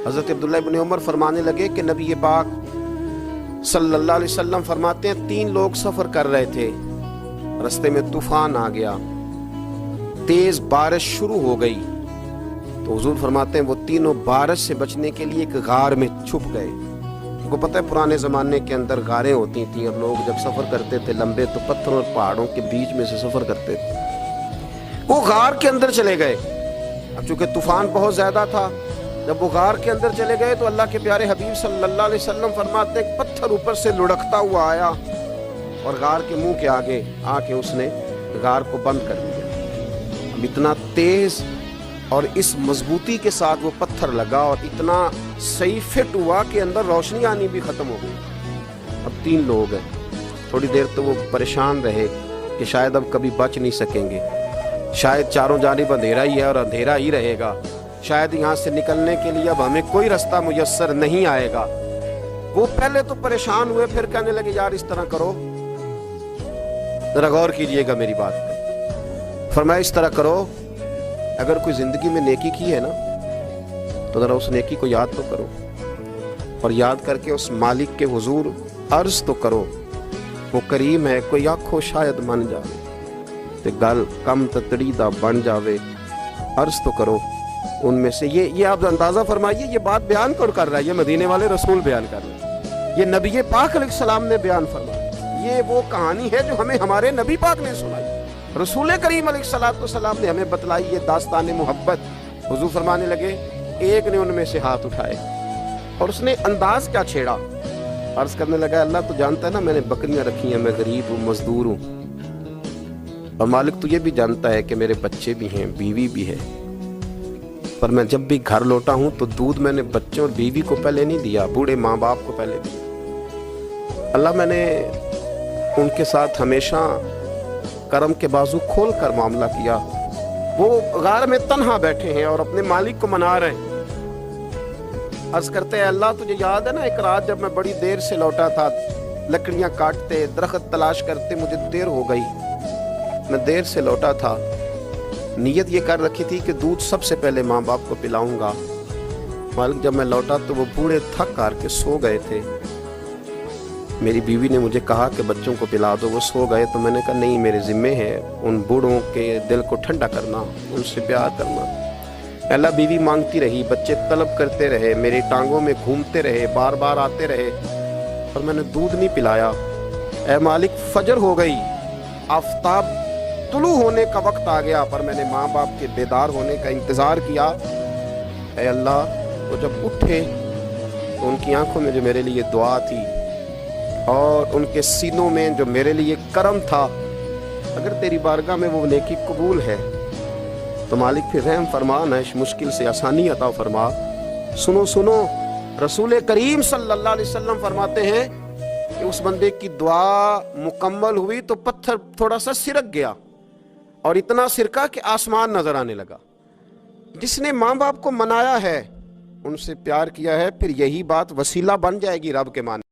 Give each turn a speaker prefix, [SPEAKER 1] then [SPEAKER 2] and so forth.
[SPEAKER 1] حضرت عبداللہ ابن عمر فرمانے لگے کہ نبی پاک صلی اللہ علیہ وسلم فرماتے ہیں 3 لوگ سفر کر رہے تھے، رستے میں طوفان آ گیا، تیز بارش شروع ہو گئی، تو حضور فرماتے ہیں وہ تینوں بارش سے بچنے کے لیے ایک غار میں چھپ گئے۔ کو پتہ ہے پرانے زمانے کے اندر غاریں ہوتی تھیں اور لوگ جب سفر کرتے تھے لمبے تو پتھروں اور پہاڑوں کے بیچ میں سے سفر کرتے تھے۔ وہ غار کے اندر چلے گئے، اب چونکہ طوفان بہت زیادہ تھا، جب وہ غار کے اندر چلے گئے تو اللہ کے پیارے حبیب صلی اللہ علیہ وسلم فرماتے ہیں ایک پتھر اوپر سے لڑکتا ہوا آیا اور غار کے منہ کے آگے آ کے اس نے غار کو بند کر دیا۔ اب اتنا تیز اور اس مضبوطی کے ساتھ وہ پتھر لگا اور اتنا صحیح فٹ ہوا کہ اندر روشنی آنی بھی ختم ہو گئی۔ اب 3 لوگ ہیں، تھوڑی دیر تو وہ پریشان رہے کہ شاید اب کبھی بچ نہیں سکیں گے، شاید چاروں جانب اندھیرا ہی ہے اور اندھیرا ہی رہے گا، شاید یہاں سے نکلنے کے لیے اب ہمیں کوئی رستہ میسر نہیں آئے گا۔ وہ پہلے تو پریشان ہوئے، پھر کہنے لگے یار اس طرح کرو، ذرا غور کیجئے گا میری بات پہ۔ فرمایا اس طرح کرو، اگر کوئی زندگی میں نیکی کی ہے نا تو ذرا اس نیکی کو یاد تو کرو، اور یاد کر کے اس مالک کے حضور عرض تو کرو، وہ کریم ہے، کوئی آنکھوں شاید من جاوے تے گل کم تتڑی دا بن جاوے، عرض تو کرو ان میں سے۔ یہ آپ اندازہ فرمائیے یہ بات بیان کون کر رہا ہے؟ یہ مدینے والے رسول بیان کر رہے ہیں، یہ نبی پاک علیہ السلام نے بیان فرمایا۔ یہ وہ کہانی ہے جو ہمیں ہمارے نبی پاک نے سنائی، رسول کریم علیہ السلام نے ہمیں بتلائی، یہ داستان محبت۔ حضور فرمانے لگے ایک نے ان میں سے ہاتھ اٹھائے اور اس نے انداز کیا چھیڑا، عرض کرنے لگا اللہ تو جانتا ہے نا میں نے بکریاں رکھی ہیں، میں غریب ہوں، مزدور ہوں، اور مالک تو یہ بھی جانتا ہے کہ میرے بچے بھی ہیں، بیوی بھی ہے، پر میں جب بھی گھر لوٹا ہوں تو دودھ میں نے بچوں اور بیوی کو پہلے نہیں دیا، بوڑھے ماں باپ کو پہلے دیا۔ اللہ میں نے ان کے ساتھ ہمیشہ کرم کے بازو کھول کر معاملہ کیا۔ وہ غار میں تنہا بیٹھے ہیں اور اپنے مالک کو منا رہے ہیں، عرض کرتے ہیں اللہ تجھے یاد ہے نا ایک رات جب میں بڑی دیر سے لوٹا تھا، لکڑیاں کاٹتے درخت تلاش کرتے مجھے دیر ہو گئی، میں دیر سے لوٹا تھا، نیت یہ کر رکھی تھی کہ دودھ سب سے پہلے ماں باپ کو پلاؤں گا، مالک جب میں لوٹا تو وہ بوڑھے تھک کر کے سو گئے تھے، میری بیوی نے مجھے کہا کہ بچوں کو پلا دو، وہ سو گئے، تو میں نے کہا نہیں میرے ذمے ہے ان بوڑھوں کے دل کو ٹھنڈا کرنا، ان سے پیار کرنا۔ اللہ بیوی مانگتی رہی، بچے طلب کرتے رہے، میری ٹانگوں میں گھومتے رہے، بار بار آتے رہے، اور میں نے دودھ نہیں پلایا۔ اے مالک فجر ہو گئی، آفتاب طلوع ہونے کا وقت آ گیا، پر میں نے ماں باپ کے بیدار ہونے کا انتظار کیا۔ اے اللہ وہ جب اٹھے تو ان کی آنکھوں میں جو میرے لیے دعا تھی اور ان کے سینوں میں جو میرے لیے کرم تھا، اگر تیری بارگاہ میں وہ نیکی قبول ہے تو مالک پھر رحم فرما، نہ اس مشکل سے آسانی عطا فرما۔ سنو سنو، رسول کریم صلی اللہ علیہ وسلم فرماتے ہیں کہ اس بندے کی دعا مکمل ہوئی تو پتھر تھوڑا سا سرک گیا، اور اتنا سرکا کہ آسمان نظر آنے لگا۔ جس نے ماں باپ کو منایا ہے، ان سے پیار کیا ہے، پھر یہی بات وسیلہ بن جائے گی رب کے معنی۔